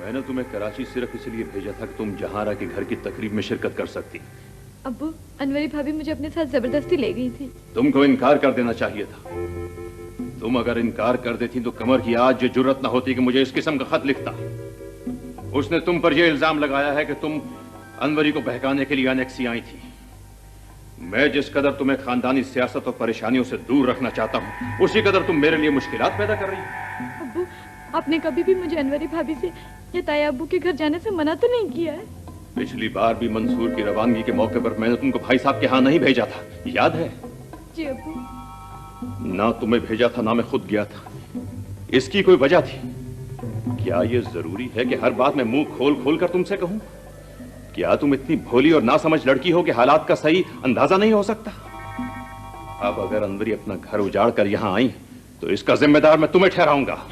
मैंने तुम्हें कराची सिर्फ इसलिए भेजा था कि तुम जहारा के घर की तकरीब में शिरकत कर सकती। अब्बू, अनवरी भाभी मुझे अपने साथ जबरदस्ती ले गई थी। तुमको इनकार कर देना चाहिए था। तुम अगर इनकार कर देती तो कमर की आज ये जुर्रत ना होती कि मुझे इस किस्म का खत लिखता। उसने तुम पर यह इल्जाम लगाया है कि तुम अनवरी को बहकाने के लिए अनेक्सी आई थी। मैं जिस कदर तुम्हें खानदानी सियासत और परेशानियों से दूर रखना चाहता हूँ, उसी कदर तुम मेरे लिए मुश्किलात पैदा कर रही हो। अब्बू, आपने कभी भी मुझे अनवरी भाभी से या ताया अब्बू के घर जाने से मना तो नहीं किया है? पिछली बार भी मंसूर की रवानगी के मौके पर मैंने तुमको भाई साहब के यहाँ नहीं भेजा था, याद है? जी अब्बू। ना तुम्हें भेजा था, ना मैं खुद गया था। इसकी कोई वजह थी? क्या ये जरूरी है कि हर बात में मुंह खोल खोल कर तुमसे कहूं? क्या तुम इतनी भोली और नासमझ लड़की हो कि हालात का सही अंदाजा नहीं हो सकता? अब अगर अनवरी अपना घर उजाड़ कर यहां आई तो इसका जिम्मेदार मैं तुम्हें ठहराऊंगा।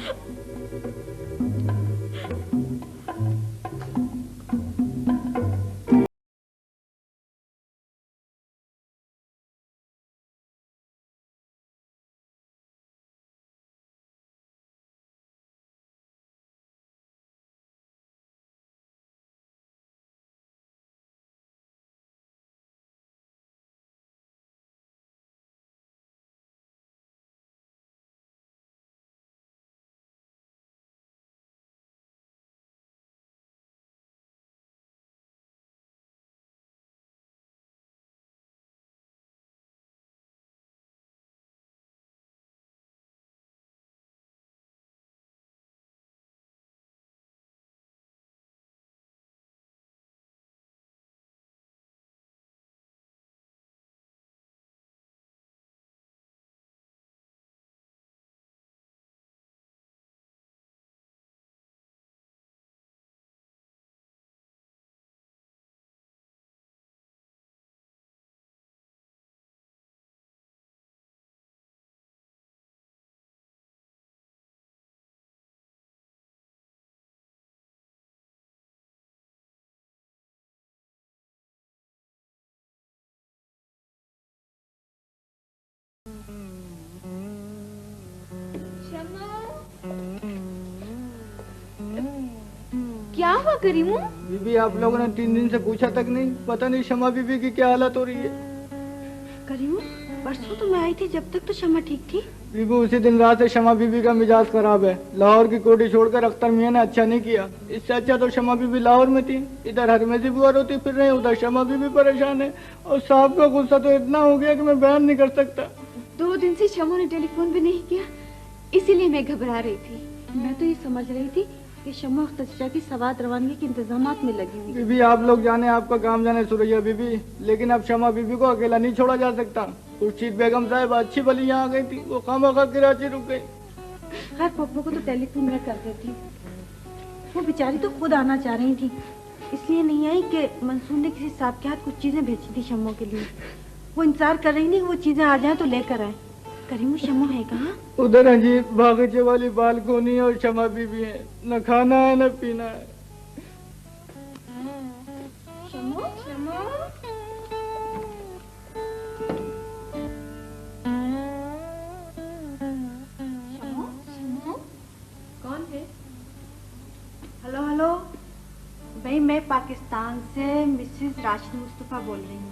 क्या हुआ करीमू? बीबी, आप लोगों ने 3 दिन से पूछा तक नहीं। पता नहीं शमा बीबी की क्या हालत हो रही है। करीमू, परसों तो मैं आई थी, जब तक तो शमा ठीक थी। बीबी, उसी दिन रात से शमा बीबी का मिजाज खराब है। लाहौर की कोठी छोड़कर अख्तर मियां ने अच्छा नहीं किया। इससे अच्छा तो शमा बीबी लाहौर में थी। इधर हरमेजी बुआ रोती फिर रही, उधर शमा बीबी परेशान है। और साहब का गुस्सा तो इतना हो गया कि मैं बयान नहीं कर सकता। 2 दिन से शमा ने टेलीफोन भी नहीं किया, इसीलिए मैं घबरा रही थी। मैं तो ये समझ रही थी कि शमा अख्तर की सवात रवानगी के इंतजामात में लगी हुई। बीबी, आप लोग जाने, आपका काम जाने सुरैया बीबी, लेकिन अब शमा बीबी को अकेला नहीं छोड़ा जा सकता। खुर्शीद बेगम साहब अच्छी भली यहाँ आ गई थी, वो खामखा कराची रुक गई। खैर, पप्पू को तो टेलीफोन मैं कर देती। वो बेचारी तो खुद आना चाह रही थी, इसलिए नहीं आई कि मंसूर ने किसी साहब के हाथ कुछ चीजें भेजी थी शम्मो के लिए। वो इंतजार कर रही थी कि वो चीजें आ जाए तो लेकर आए। करीमू, शम्मो है कहाँ? उधर है जी, बागीचे वाली बालकोनी और शमा बीबी है। न खाना है न पीना है। शम्मो, शम्मो। शम्मो, शम्मो। कौन है? हेलो हेलो भाई, मैं पाकिस्तान से मिसेस राशिद मुस्तफा बोल रही हूँ।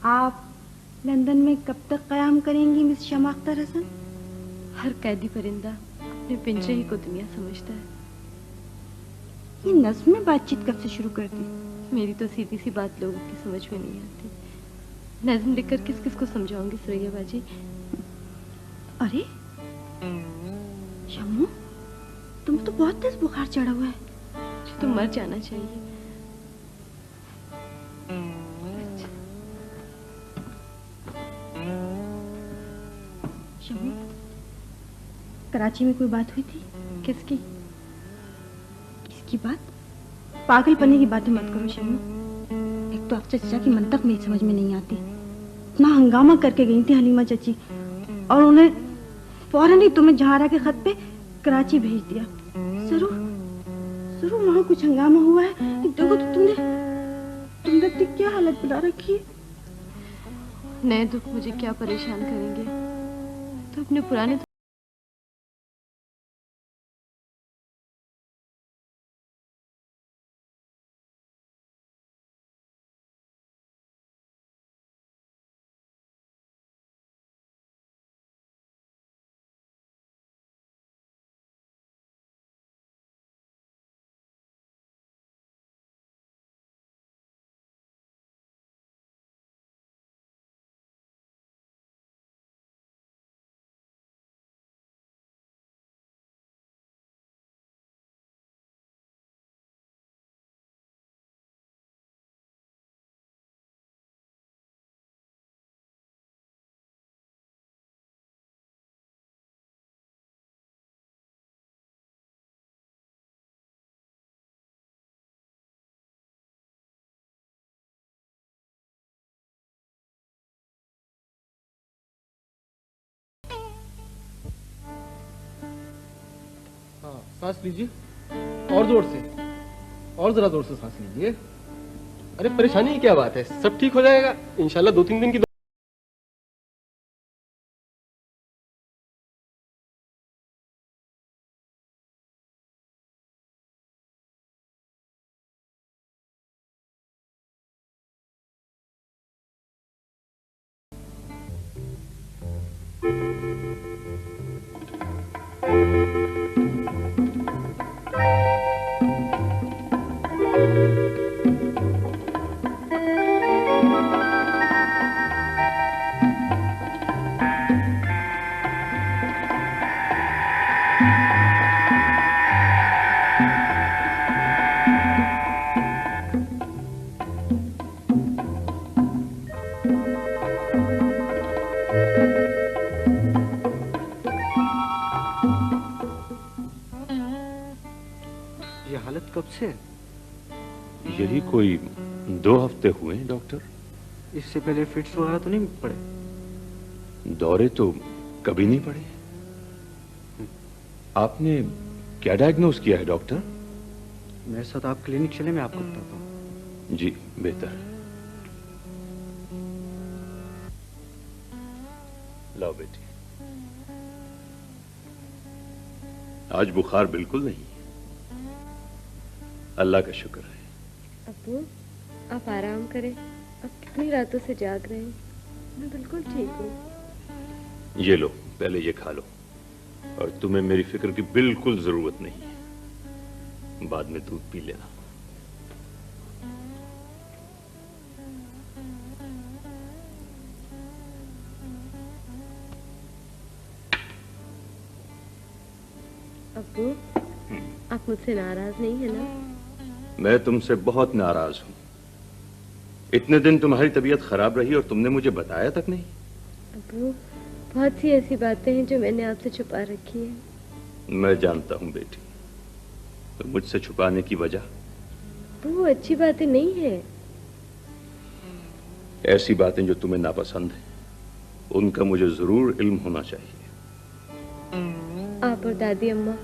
आप लंदन में कब तक कयाम करेंगी मिस शमा अख्तर हसन? हर कैदी परिंदा अपने पिंजरे ही को दुनिया समझता है। ये नज्म में बातचीत कब से शुरू कर दी? मेरी तो सीधी सी बात लोगों की समझ में नहीं आती। नज्म लिखकर किस किस को समझाऊंगी सुरैया बाजी? अरे शम्मो, तुम तो बहुत तेज बुखार चढ़ा हुआ है। मुझे तो मर जाना चाहिए। शम्मो, कराची में कोई बात हुई थी? किसकी? किसकी बात? पागलपने की बातें मत करो शम्मो। एक तो अख्तर चचा की मंतक मेरी समझ में नहीं आती। इतना हंगामा करके गई थी हलीमा चची, और उन्हें फौरन ही तुम्हें जहारा के खत पे कराची भेज दिया। जरूर वहाँ कुछ हंगामा हुआ है। देखो तो तुमने अपनी क्या हालत बना रखी है। नए दुख मुझे क्या परेशान करेंगे? तो अपने पुराने हाँ, सांस लीजिए और जोर से, और जरा जोर से सांस लीजिए। अरे परेशानी की क्या बात है, सब ठीक हो जाएगा इंशाल्लाह। 2-3 दिन की ये हालत कब से है? यही कोई 2 हफ्ते हुए हैं डॉक्टर। इससे पहले फिट्स वगैरह तो नहीं पड़े? दौरे तो कभी नहीं पड़े। आपने क्या डायग्नोज किया है डॉक्टर? मेरे साथ आप क्लिनिक चले, मैं आपको बताता हूँ। जी बेहतर। लाओ बेटी। आज बुखार बिल्कुल नहीं है, अल्लाह का शुक्र है। अब्बू, आप आराम करें, अब कितनी रातों से जाग रहे हैं। मैं बिल्कुल ठीक हूँ। ये लो, पहले ये खा लो, और तुम्हें मेरी फिक्र की बिल्कुल जरूरत नहीं है। बाद में दूध पी लेना। अब्बू, आप मुझसे नाराज नहीं है ना? मैं तुमसे बहुत नाराज हूं। इतने दिन तुम्हारी तबीयत खराब रही और तुमने मुझे बताया तक नहीं। अब्बू, बहुत सी ऐसी बातें हैं जो मैंने आपसे छुपा रखी है। मैं जानता हूं बेटी, तो मुझसे छुपाने की वजह? वो अच्छी बातें नहीं है। ऐसी बातें जो तुम्हें नापसंद है, उनका मुझे जरूर इल्म होना चाहिए। आप और दादी अम्मा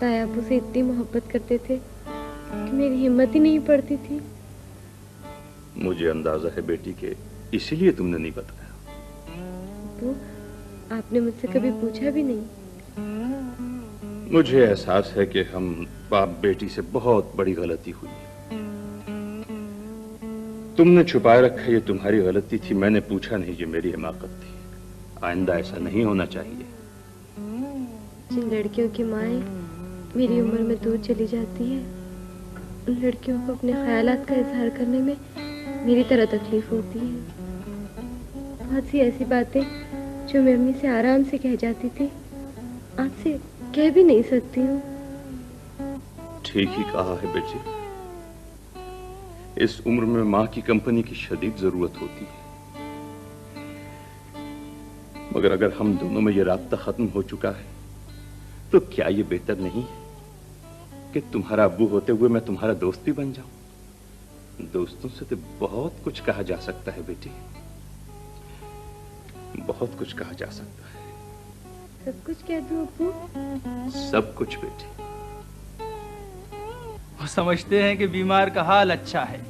ताया अब्बू से इतनी मोहब्बत करते थे कि मेरी हिम्मत ही नहीं पड़ती थी। मुझे अंदाजा है बेटी के इसीलिए तुमने नहीं बताया। अब्बू, आपने मुझसे कभी पूछा भी नहीं। मुझे एहसास है कि हम बाप बेटी से बहुत बड़ी गलती हुई है। तुमने छुपाए रखा ये तुम्हारी गलती थी, मैंने पूछा नहीं, ये मेरी हिमाकत थी। आइंदा ऐसा नहीं होना चाहिए। जिन लड़कियों की माएँ मेरी उम्र में दूर चली जाती है, उन लड़कियों को अपने ख्यालात का इजहार करने में मेरी तरह तकलीफ होती है। बहुत सी ऐसी बातें जो मैं अम्मी से आराम से कह जाती थी, आपसे कह भी नहीं सकती हूँ। ठीक ही कहा है बेटी, इस उम्र में माँ की कंपनी की शदीद जरूरत होती है। मगर अगर हम दोनों में ये राब्ता खत्म हो चुका है, तो क्या ये बेहतर नहीं है कि तुम्हारा अब्बू होते हुए मैं तुम्हारा दोस्त भी बन जाऊं? दोस्तों से तो बहुत कुछ कहा जा सकता है बेटी, बहुत कुछ कहा जा सकता है। सब कुछ कह दूं अब्बू? सब कुछ बेटी। वो समझते हैं कि बीमार का हाल अच्छा है।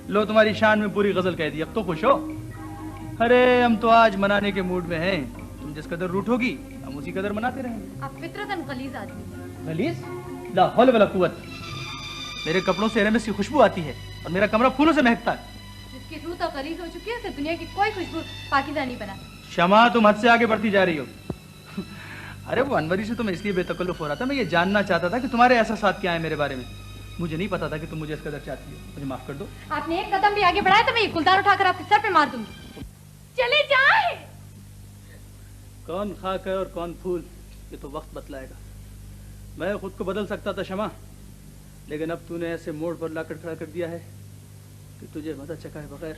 लो, तुम्हारी शान में पूरी गजल कह दी, अब तो खुश हो? अरे हम तो आज मनाने के मूड में हैं। तुम जिस कदर रूठोगी हम उसी कदर मनाते रहेंगे। आप फितरतन गलीज आदमी हैं। गलीज? ला हौल वला कुव्वत। मेरे कपड़ों से एरमेस की खुशबू आती है और मेरा कमरा फूलों से महकता है। जिसकी रूह तो गलीज हो चुकी है उसे दुनिया की कोई खुशबू पाकीज़ा नहीं बना। शमा, तुम हद से आगे बढ़ती जा रही हो। अरे वो अनवरी से तो मैं इसलिए बेतकल्लुफ हो रहा था, मैं ये जानना चाहता था कि तुम्हारे एहसास क्या है मेरे बारे में। मुझे नहीं पता था कि तुम मुझे इस कदर चाहती हो। मुझे माफ कर दो। आपने एक कदम भी आगे बढ़ाया तो मैं ये गुलदार उठाकर आपके सर पे मार दूंगी। चले जाए। कौन खाक है और कौन फूल, ये तो वक्त बतलाएगा। मैं खुद को बदल सकता था शमा, लेकिन अब तूने ऐसे मोड़ पर लाकर खड़ा कर दिया है कि तुझे मजा चकाए बगैर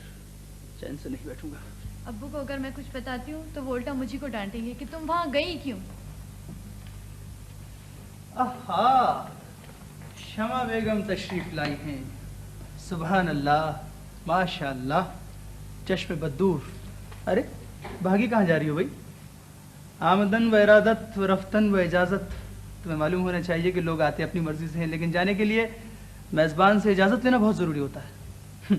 चैन से नहीं बैठूंगा। अब्बू को अगर मैं कुछ बताती हूँ तो वो उल्टा मुझी को डांटेंगे कि तुम वहां गई क्यों। आहा, शमा बेगम तशरीफ लाई हैं। सुभान अल्लाह, माशाअल्लाह, चश्मे बदूर। अरे भागी कहाँ जा रही हो भाई? आमदन व इरादत व रफ्तन व इजाज़त। तुम्हें मालूम होना चाहिए कि लोग आते अपनी मर्जी से हैं, लेकिन जाने के लिए मेज़बान से इजाज़त लेना बहुत ज़रूरी होता है।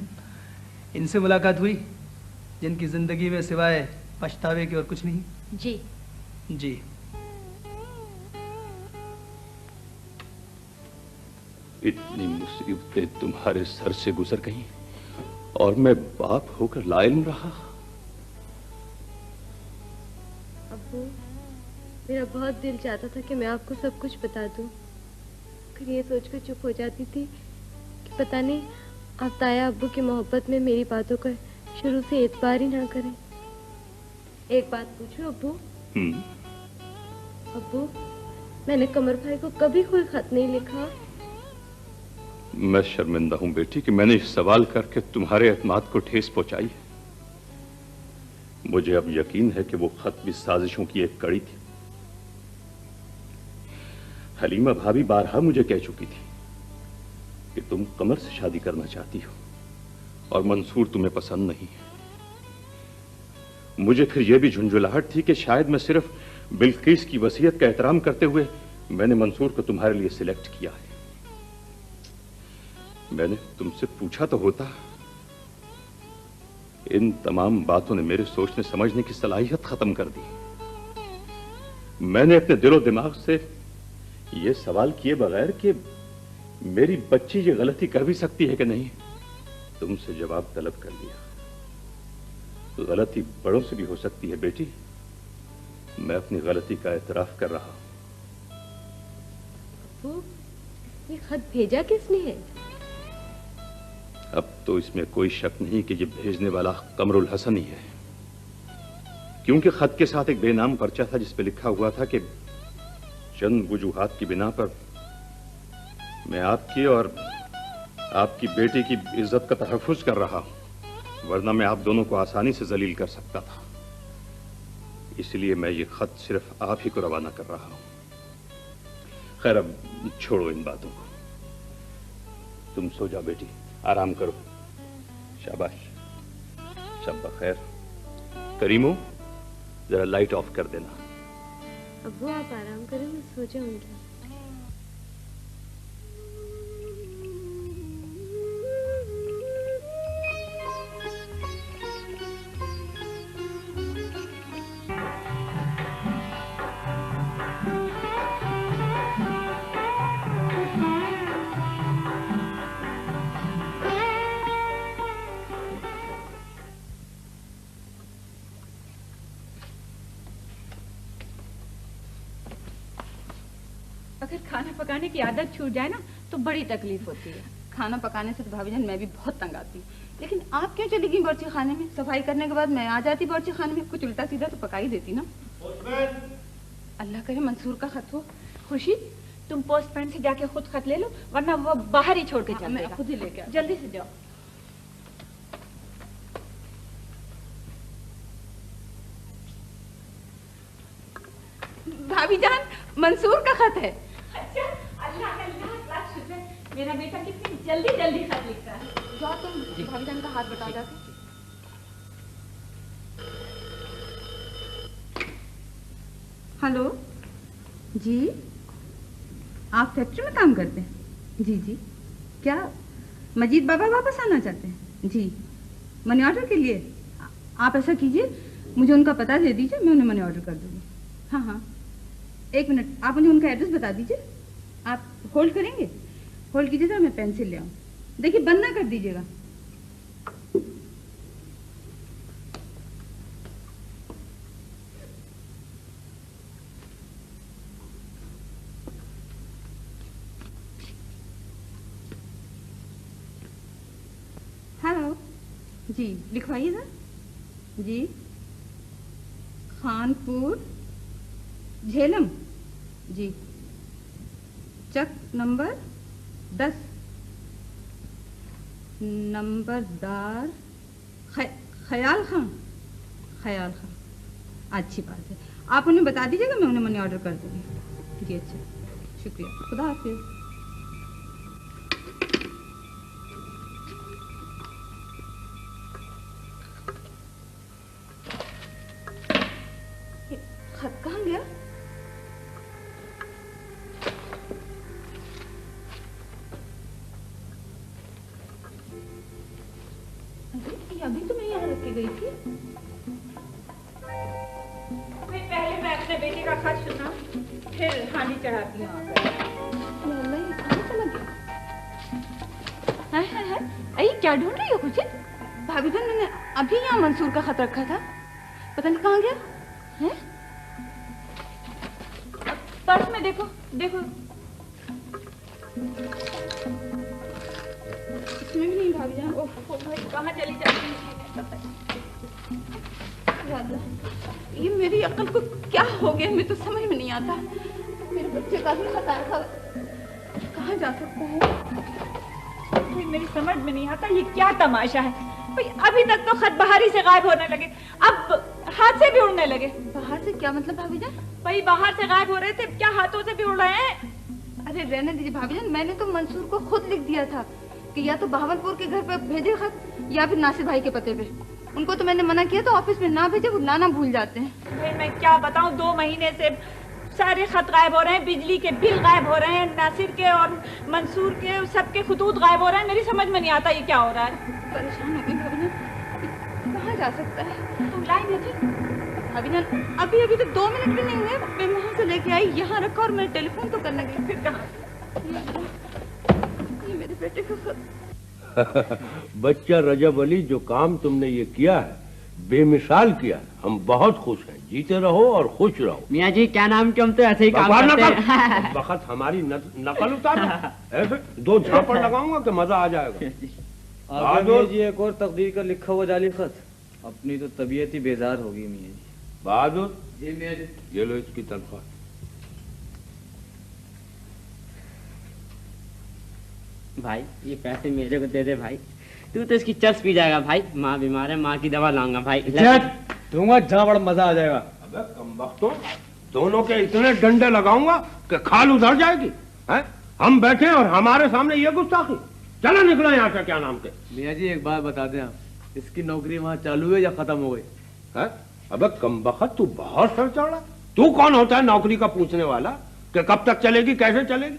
इनसे मुलाकात हुई जिनकी ज़िंदगी में सिवाय पछतावे के और कुछ नहीं। जी जी। इतनी मुसीबतें तुम्हारे सर से गुजर गईं और मैं बाप होकर लाइल रहा। अब्बू, मेरा बहुत दिल चाहता था कि मैं आपको सब कुछ बता दूं, फिर ये सोचकर चुप हो जाती थी कि पता नहीं आप ताया अब्बू की मोहब्बत में मेरी बातों का शुरू से एतबार ही ना करें। एक बात पूछूं अब्बू? अब्बू, मैंने कमर भाई को कभी कोई खत नहीं लिखा। मैं शर्मिंदा हूं बेटी कि मैंने इस सवाल करके तुम्हारे एतमाद को ठेस पहुंचाई है। मुझे अब यकीन है कि वो खत भी साजिशों की एक कड़ी थी। हलीमा भाभी बारहा मुझे कह चुकी थी कि तुम कमर से शादी करना चाहती हो और मंसूर तुम्हें पसंद नहीं है। मुझे फिर यह भी झुंझुलाहट थी कि शायद मैं सिर्फ बिल्किस की वसीयत का एहतराम करते हुए मैंने मंसूर को तुम्हारे लिए सिलेक्ट किया है। मैंने तुमसे पूछा तो होता। इन तमाम बातों ने मेरे सोचने समझने की सलाहियत खत्म कर दी। मैंने अपने दिलो दिमाग से यह सवाल किए बगैर कि मेरी बच्ची ये गलती कर भी सकती है कि नहीं, तुमसे जवाब तलब कर लिया। गलती बड़ों से भी हो सकती है बेटी। मैं अपनी गलती का एतराफ कर रहा हूं। अब्बू, ये खत भेजा किसने है? अब तो इसमें कोई शक नहीं कि ये भेजने वाला कमरुल हसन ही है, क्योंकि खत के साथ एक बेनाम पर्चा था जिस पे लिखा हुआ था कि चंद वजूहात की बिना पर मैं आपकी और आपकी बेटी की इज्जत का तहफ्फुज कर रहा हूं, वरना मैं आप दोनों को आसानी से जलील कर सकता था। इसलिए मैं ये खत सिर्फ आप ही को रवाना कर रहा हूं। खैर, अब छोड़ो इन बातों को। तुम सो जाओ बेटी, आराम करो। शाबाश, शब बखैर। करीमो, जरा लाइट ऑफ कर देना। अब्बू, आप आराम करें, मैं सो जाऊंगी। अगर खाना पकाने की आदत छूट जाए ना तो बड़ी तकलीफ होती है। खाना पकाने से तो भाभी जान मैं भी बहुत तंग आती हूँ, लेकिन आप क्यों चली गई बावर्ची खाने में? सफाई करने के बाद मैं आ जाती बावर्ची खाने में, कुछ उल्टा सीधा तो पका ही देती ना। अल्लाह करे मंसूर का खत हो। खुर्शीद, तुम पोस्टमैन से जाके खुद खत ले लो, वरना वो बाहर ही छोड़ के चल मैं देगा। खुद ही लेके आती जल्दी से जाओ। भाभी जान, मंसूर का खत है। अच्छा, अल्लाह का लाख लाख शुक्र है, मेरा बेटा कितनी जल्दी जल्दी खत लिखता है। जाओ तुम भाभी जान का हाथ बता जाके। हेलो जी, आप फैक्ट्री में काम करते हैं? जी जी, क्या मजीद बाबा वापस आना चाहते हैं? जी, मनी ऑर्डर के लिए आप ऐसा कीजिए, मुझे उनका पता दे दीजिए, मैं उन्हें मनी ऑर्डर कर दूंगी। हाँ हाँ, एक मिनट, आप मुझे उनका एड्रेस बता दीजिए। आप होल्ड करेंगे? होल्ड कीजिए तो मैं पेंसिल ले आऊँ। देखिए बंद ना कर दीजिएगा। हेलो जी, लिखवाइए ना जी। खानपुर झेलम जी, चक नंबर 10, नंबरदार ख्याल खां। ख्याल खां, अच्छी बात है। आप उन्हें बता दीजिएगा, मैं उन्हें मनी ऑर्डर कर दूँगी। जी अच्छा, शुक्रिया, खुदा हाफिज़। खत कहाँ गया? अभी तो मैं यहाँ रख के गई थी। पहले मैं अपने बेटे का खत सुना, फिर हानि चढ़ाती हूँ। क्या ढूंढ रही हो कुछ? भाभी जान, मैंने अभी यहाँ मंसूर का खत रखा था, पता नहीं कहाँ गया है। पर्स में देखो देखो, इसमें भी नहीं भाभी जान। ओह भाई, कहाँ चली जाती है? ये मेरी अक्ल को क्या हो गया, मुझे तो समझ में नहीं आता। मेरे बच्चे का भी खत आया था, कहाँ जा सकता है? मेरी समझ में नहीं आता ये क्या तमाशा है भाई। अभी तक तो खत बाहर ही से गायब होने लगे, अब हाथ से भी उड़ने लगे। बाहर से क्या मतलब भाभी जान? भाई बाहर से गायब हो रहे थे, क्या हाथों से भी उड़ रहे हैं? अरे रहने दीजिए भाभी जान, मैंने तो मंसूर को खुद लिख दिया था कि या तो बहावलपुर के घर पे भेजे खत या फिर नासिर भाई के पते पे। उनको तो मैंने मना किया तो ऑफिस में ना भेजे, वो लाना भूल जाते हैं। भाई मैं क्या बताऊं, 2 महीने से सारे खत गायब हो रहे हैं, बिजली के बिल गायब हो रहे हैं, नासिर के और मंसूर के सबके खतूत गायब हो रहे हैं। मेरी समझ में नहीं आता ये क्या हो रहा है। परेशान हो गई भाभी जान, कहाँ जा सकता है? तुम लाई भेजी भाभी जान, अभी अभी तो 2 मिनट भी नहीं हुए, मैं वहाँ से लेके आई, यहाँ रखा और मैं टेलीफोन तो करने गई। फिर कहाँ? ये मेरे बेटे का खत। बच्चा रजब अली, जो काम तुमने ये किया है बेमिसाल किया है। हम बहुत खुश हैं। जीते रहो और खुश रहो। मियाँ जी क्या नाम के हम तो ऐसे ही काम करते हैं। वक्त हमारी नकल उतारो, ऐसे 2 झापड़ लगाऊंगा कि मजा आ जाएगा। मियाँ जी एक और तकदीर का लिखा हुआ जाली खत, अपनी तो तबीयत ही बेजार होगी मियाँ जी। बहादुर जी मियाँ जी, ये लो इसकी तनख्वाह। भाई ये पैसे मेरे को दे दे भाई, तू तो इसकी चर्च पी जाएगा भाई। माँ बीमार है, माँ की दवा लाऊंगा भाई। दूंगा जहाँ बड़ा मजा आ जाएगा। अबे कमबख्तों, दोनों के इतने डंडे लगाऊंगा कि खाल उधर जाएगी। हैं? हम बैठे और हमारे सामने ये गुस्ताखी। चलो निकलो यहाँ से। क्या नाम के? मियाँ जी एक बात बता दें आप, इसकी नौकरी वहाँ चालू है या खत्म हो गई? अबे कमबख्त, तू बहुत सर चढ़ा। तू कौन होता है नौकरी का पूछने वाला कि कब तक चलेगी, कैसे चलेगी?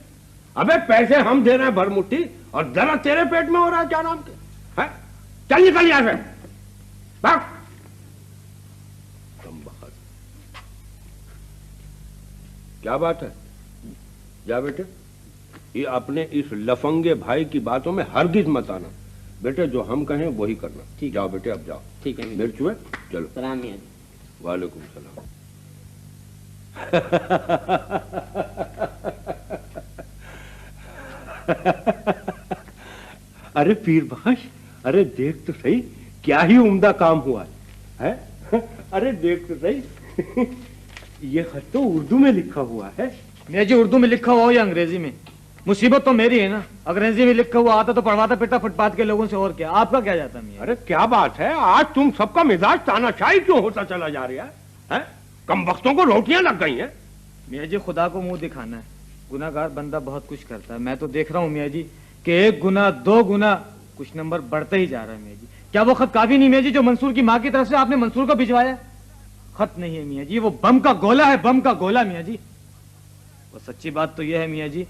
अबे पैसे हम दे रहे हैं भरमुट्ठी और दर्द तेरे पेट में हो रहा है। क्या नाम के? हैं? चल निकल यहाँ से। भाग। कमबख्त, क्या बात है? जा बेटे, ये अपने इस लफंगे भाई की बातों में हरगिज मत आना। बेटे जो हम कहें वही करना। ठीक, जाओ बेटे, अब जाओ। ठीक है मिर्च हुए, चलो। सलाम मियाँ जी। वालेकुम सलाम। अरे पीरबाश, अरे देख तो सही, क्या ही उम्दा काम हुआ है? अरे देख तो सही, ये खत तो उर्दू में लिखा हुआ है। मियाँ जी उर्दू में लिखा हुआ हो या अंग्रेजी में, मुसीबत तो मेरी है ना। अंग्रेजी में लिखा हुआ आता तो पढ़वाता फिरता फुटपाथ के लोगों से, और क्या आपका क्या जाता मियाँ? अरे क्या बात है, आज तुम सबका मिजाज तानाशाही क्यों होता चला जा रहा है? कम वक्तों को रोटियां लग गई हैं। मियाँ जी खुदा को मुंह दिखाना है, गुनाहगार बंदा बहुत कुछ करता है। मैं तो देख रहा हूँ मियाँ जी कि 1 गुना 2 गुना कुछ नंबर बढ़ते ही जा रहा है मियाँ जी। क्या वो खत काफी नहीं मियाँ जी जो मंसूर की माँ की तरफ से आपने मंसूर को भिजवाया? खत नहीं है मियाँ जी, वो बम का गोला है, बम का गोला मियाँ जी। वो सच्ची बात तो यह है मियाँ जी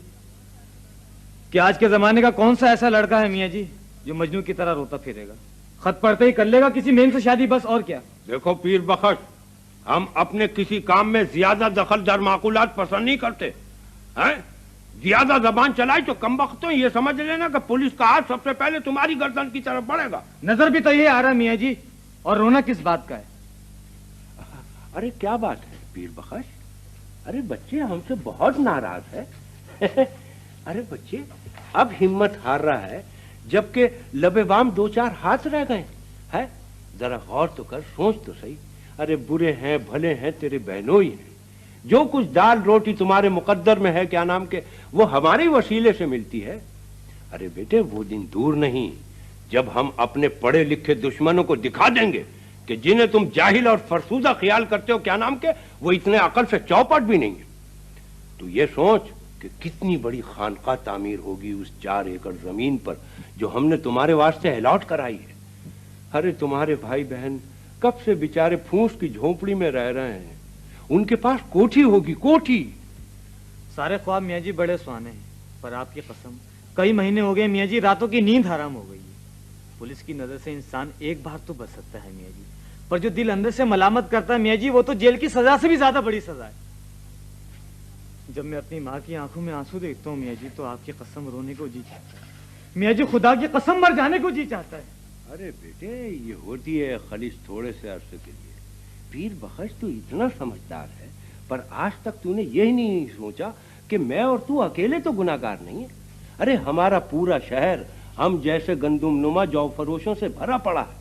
कि आज के जमाने का कौन सा ऐसा लड़का है मियाँ जी जो मजनू की तरह रोता फिरेगा? खत पढ़ते ही कर लेगा किसी मेम से शादी, बस और क्या। देखो पीर बख्श, हम अपने किसी काम में ज्यादा दखल दर माकूलात पसंद नहीं करते हैं। ज्यादा जबान चलाई तो कम वक्त तो ये समझ लेना कि पुलिस का हाथ सबसे पहले तुम्हारी गर्दन की तरफ बढ़ेगा। नजर भी तो ये आ रहा मियाँ जी, और रोना किस बात का है? अरे क्या बात है पीर बख्श? अरे बच्चे हमसे बहुत नाराज है। अरे बच्चे, अब हिम्मत हार रहा है जबकि लबेबाम 2-4 हाथ रह गए हैं। जरा गौर तो कर, सोच तो सही। अरे बुरे हैं भले हैं तेरे बहनों ही हैं। जो कुछ दाल रोटी तुम्हारे मुकद्दर में है, क्या नाम के, वो हमारे वसीले से मिलती है। अरे बेटे, वो दिन दूर नहीं जब हम अपने पढ़े लिखे दुश्मनों को दिखा देंगे कि जिन्हें तुम जाहिल और फरसूदा ख्याल करते हो, क्या नाम के, वो इतने अकल से चौपट भी नहीं है। तो ये सोच कि कितनी बड़ी खानका तामीर होगी उस 4 एकड़ जमीन पर जो हमने तुम्हारे वास्ते अलॉट कराई है। अरे तुम्हारे भाई बहन कब से बेचारे फूस की झोपड़ी में रह रहे हैं, उनके पास कोठी होगी, कोठी। सारे ख्वाब मियाँ जी बड़े सुहाने हैं, पर आपकी कसम कई महीने हो गए मियाँ जी, रातों की नींद हराम हो गई है। पुलिस की नजर से इंसान एक बार तो बच सकता है मियाँ जी, पर जो दिल अंदर से मलामत करता है मियाँ जी, वो तो जेल की सजा से भी ज्यादा बड़ी सजा है। जब मैं अपनी माँ की आंखों में आंसू देखता हूँ मियाँ जी, तो आपकी कसम रोने को जी चाहता है मियाँ जी, खुदा की कसम मर जाने को जी चाहता है। अरे बेटे, ये होती है खलीस थोड़े से अरसे के लिए। पीर बख्श तू इतना समझदार है, पर आज तक तूने यही नहीं सोचा कि मैं और तू अकेले तो गुनाहगार नहीं है। अरे हमारा पूरा शहर हम जैसे गंदुम नुमा जौ फरोशों से भरा पड़ा है।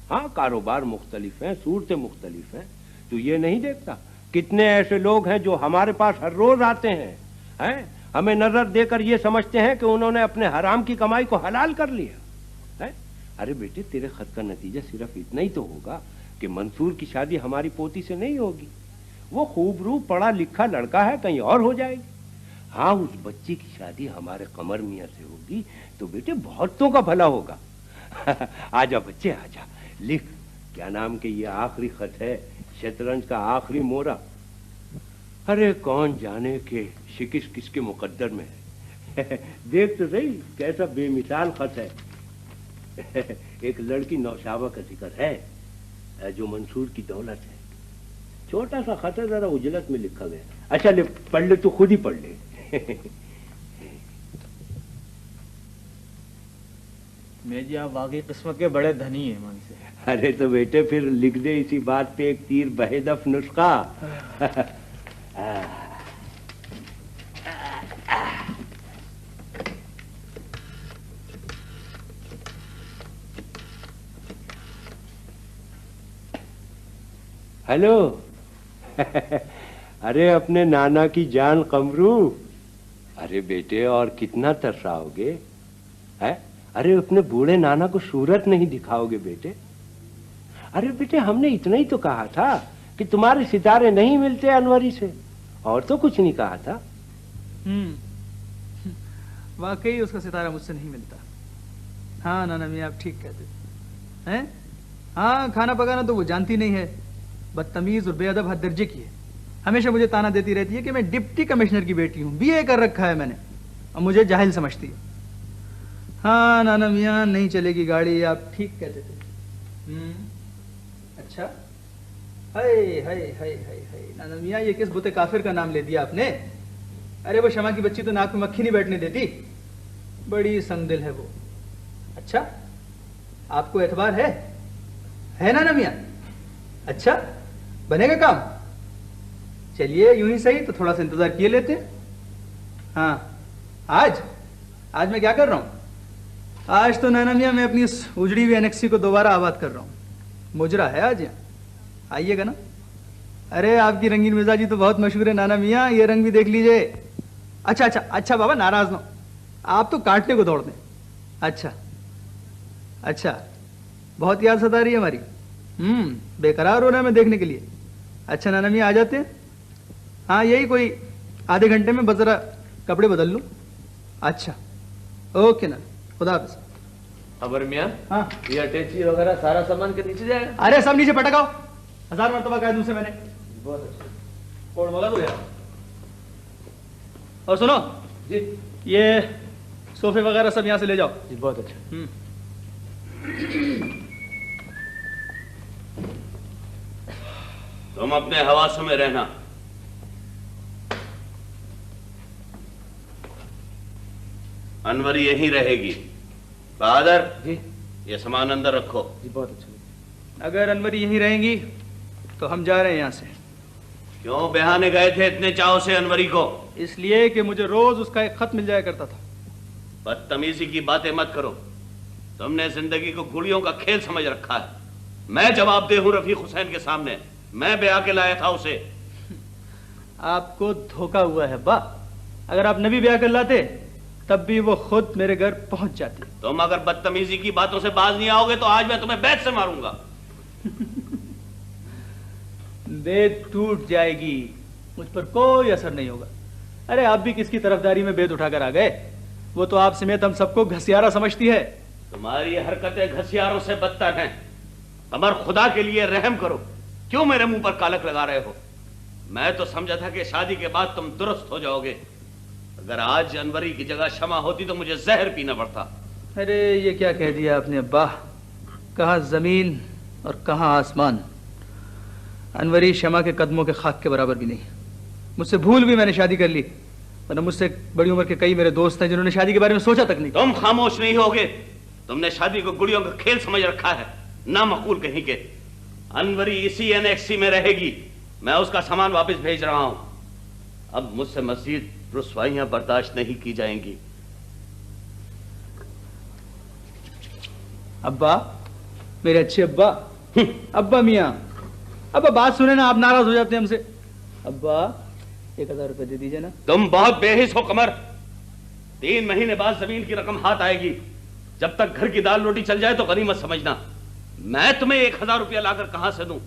हाँ, कारोबार मुख्तलिफ हैं, सूरतें मुख्तलिफ हैं। तू ये नहीं देखता कितने ऐसे लोग हैं जो हमारे पास हर रोज आते हैं, हमें नजर देकर ये समझते हैं कि उन्होंने अपने हराम की कमाई को हलाल कर लिया है। अरे बेटे, तेरे खत का नतीजा सिर्फ इतना ही तो होगा कि मंसूर की शादी हमारी पोती से नहीं होगी। वो खूबरू पढ़ा लिखा लड़का है, कहीं और हो जाएगी। हाँ, उस बच्ची की शादी हमारे कमर मियाँ से होगी तो बेटे बहुतों का भला होगा। आजा बच्चे आजा, लिख, क्या नाम के, ये आखिरी खत है, शतरंज का आखिरी मोरा। अरे कौन जाने के शिकिश किसके मुकद्दर में है। देख तो सही कैसा बेमिसाल खत है। एक लड़की नौशाबा का जिक्र है जो मंसूर की दौलत है। छोटा सा खत है, जरा उजलत में लिखा गया। अच्छा ले, पढ़ ले, तू खुद ही पढ़ ले। मैं जी, आप वाकई किस्मत के बड़े धनी हैं मन से। अरे तो बेटे फिर लिख दे इसी बात पे एक तीर बहेदफ नुस्खा। हेलो। अरे अपने नाना की जान कमरू। अरे बेटे, और कितना तरसाओगे है? अरे अपने बूढ़े नाना को सूरत नहीं दिखाओगे बेटे? अरे बेटे, हमने इतना ही तो कहा था कि तुम्हारे सितारे नहीं मिलते अनवरी से, और तो कुछ नहीं कहा था। वाकई उसका सितारा मुझसे नहीं मिलता। हाँ नाना मियाँ, आप ठीक कहते हैं। हाँ, खाना पकाना तो वो जानती नहीं है, बदतमीज और बेअदब हद दर्जे की है। हमेशा मुझे ताना देती रहती है कि मैं डिप्टी कमिश्नर की बेटी हूँ, बीए कर रखा है मैंने, और मुझे जाहिल समझती है। हाँ नाना मियाँ, नहीं चलेगी गाड़ी, आप ठीक कहते थे। अच्छा, हाय हाय हाय हाय हाय, नाना मियाँ ये किस बुते काफिर का नाम ले दिया आपने? अरे वो शमा की बच्ची तो नाक में मक्खी नहीं बैठने देती, बड़ी संगदिल है वो। अच्छा, आपको एतबार है नाना मियाँ? अच्छा, बनेगा काम? चलिए यूं ही सही, तो थोड़ा सा इंतजार किए लेते हैं। हाँ, आज मैं क्या कर रहा हूँ? आज तो नाना मियाँ मैं अपनी इस उजड़ी हुई एनेक्सी को दोबारा आबाद कर रहा हूँ। मुजरा है आज यहाँ, आइएगा ना? अरे आपकी रंगीन मिजाजी तो बहुत मशहूर है नाना मियाँ, ये रंग भी देख लीजिए। अच्छा बाबा, नाराज ना, आप तो काटने को दौड़ते हैं। अच्छा, बहुत याद सता रही है हमारी। बेकरार हो रहा है मैं देखने के लिए। अच्छा नाना मियाँ, आ जाते हैं? हाँ, यही कोई आधे घंटे में, बस जरा कपड़े बदल लूँ। अच्छा, ओके ना, खुदा हाफिज़। अबर मियाँ, हाँ, ये अटैची वगैरह सारा सामान के नीचे जाएगा? अरे सब नीचे पटकाओ, 1000 मरतबा कह दूं से मैंने। बहुत अच्छा, कोड बोला तो यार। और सुनो जी, ये सोफे वगैरह सब यहाँ से ले जाओ जी। बहुत अच्छा। तुम अपने हवासों में रहना। अनवरी यहीं रहेगी। बहादुर जी, ये सामान अंदर रखो। जी बहुत अच्छा। अगर अनवरी यहीं रहेंगी तो हम जा रहे हैं यहाँ से। क्यों बहाने गए थे इतने चाव से अनवरी को? इसलिए कि मुझे रोज उसका एक खत मिल जाया करता था। बदतमीजी की बातें मत करो। तुमने जिंदगी को गुड़ियों का खेल समझ रखा है। मैं जवाबदेह हूं रफीक हुसैन के सामने। मैं ब्याह के लाया था उसे। आपको धोखा हुआ है बा। अगर आप नबी ब्याह कर लाते तब भी वो खुद मेरे घर पहुंच जाती। तुम अगर बदतमीजी की बातों से बाज नहीं आओगे तो आज मैं तुम्हें बैत से मारूंगा। बेद टूट जाएगी, मुझ पर कोई असर नहीं होगा। अरे आप भी किसकी तरफदारी में बेद उठाकर आ गए? वो तो आप समेत हम सबको घसियारा समझती है। तुम्हारी हरकतें घसियारों से बदतर हैं। कमर, खुदा के लिए रहम करो। क्यों मेरे मुंह पर कालक लगा रहे हो? मैं तो समझा था कि शादी के बाद तुम दुरुस्त हो जाओगे। अगर आज अनवरी की जगह शमा होती तो मुझे जहर पीना पड़ता। अरे ये क्या कह दिया आपने अब्बा? कहाँ जमीन और कहाँ आसमान। अनवरी शमा के कदमों के खाक के बराबर भी नहीं। मुझसे भूल भी मैंने शादी कर ली, वरना मुझसे बड़ी उम्र के कई मेरे दोस्त हैं जिन्होंने शादी के बारे में सोचा तक नहीं। तुम खामोश नहीं होगे। तुमने शादी को गुड़ियों का खेल समझ रखा है। ना मकूल कहीं के। अनवरी इसी एनेक्सी में रहेगी। मैं उसका सामान वापस भेज रहा हूं। अब मुझसे मजीद रुसवाइयां बर्दाश्त नहीं की जाएंगी। अब्बा, मेरे अच्छे अब्बा। अब्बा मियाँ, अब्बा बात सुने ना, आप नाराज हो जाते हैं हमसे। अब्बा 1000 रुपए दे दीजिए ना। तुम बहुत बेहिस हो कमर। 3 महीने बाद जमीन की रकम हाथ आएगी। जब तक घर की दाल रोटी चल जाए तो गनीमत समझना। मैं तुम्हें 1000 रुपया लाकर कहां से दूं?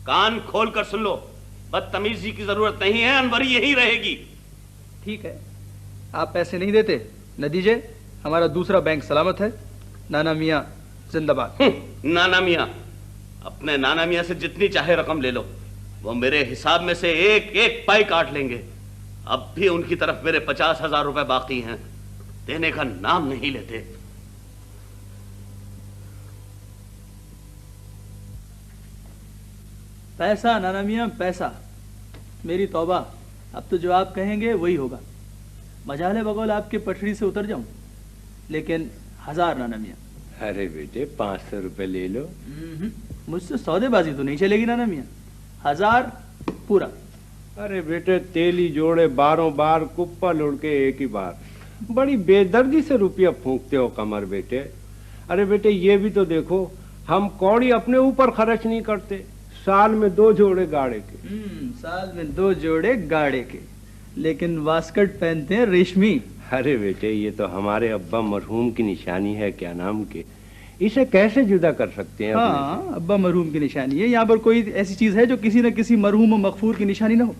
कान खोल कर सुन लो। बदतमीजी की जरूरत नहीं है। अनवरी यहीं रहेगी। ठीक है, आप पैसे नहीं देते न दीजिए। हमारा दूसरा बैंक सलामत है। नाना मियाँ जिंदाबाद। नाना मियाँ, अपने नाना मियाँ से जितनी चाहे रकम ले लो। वो मेरे हिसाब में से एक एक पाई काट लेंगे। अब भी उनकी तरफ मेरे 50,000 रुपए बाकी हैं। देने का नाम नहीं लेते। पैसा नाना मियाँ, पैसा। मेरी तौबा, अब तो जो आप कहेंगे वही होगा। मजाले बगौल आपके पटरी से उतर जाऊं, लेकिन 1000 नाना मियाँ। अरे बेटे 500 रुपए ले लो। मुझसे सौदेबाजी तो नहीं चलेगी नाना मियाँ। 1000 पूरा। अरे बेटे तेली जोड़े 12 बार, कुप्पा लुढ़ के एक ही बार। बड़ी बेदर्दी से रुपया फूंकते हो कमर बेटे। अरे बेटे ये भी तो देखो, हम कौड़ी अपने ऊपर खर्च नहीं करते। साल में 2 जोड़े गाड़े के। साल में 2 जोड़े गाड़े के, लेकिन वास्कट पहनते हैं रेशमी। अरे बेटे ये तो हमारे अब्बा मरहूम की निशानी है। क्या नाम के, इसे कैसे जुदा कर सकते हैं? हाँ, अब्बा मरहूम की निशानी है। यहाँ पर कोई ऐसी चीज है जो किसी न किसी मरहूम और मगफूर की निशानी ना हो?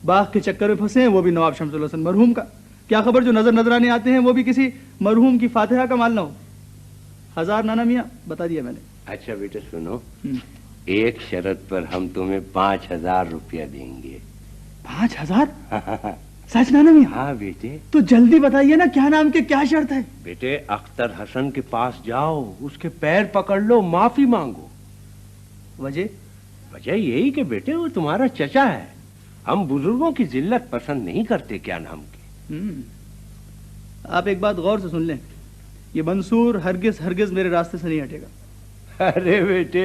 बाग के चक्कर में फंसे हैं, वो भी नवाब शमसुल हसन मरहूम का। क्या खबर जो नजर नजराने आते हैं वो भी किसी मरहूम की फातिहा का माल ना हो? 1000 नाना मियाँ बता दिया मैंने। अच्छा बेटे सुनो, एक शर्त पर हम तुम्हें 5000 रुपया देंगे। 5000? सच नाना मियाँ? हाँ बेटे। तो जल्दी बताइए ना, क्या नाम के क्या शर्त है? बेटे अख्तर हसन के पास जाओ, उसके पैर पकड़ लो, माफी मांगो। वजह? वजह यही कि बेटे वो तुम्हारा चचा है। हम बुजुर्गों की जिल्लत पसंद नहीं करते। क्या नाम के। आप एक बात गौर से सुन लें, ये मंसूर हरगिज हरगिज मेरे रास्ते से नहीं हटेगा। अरे बेटे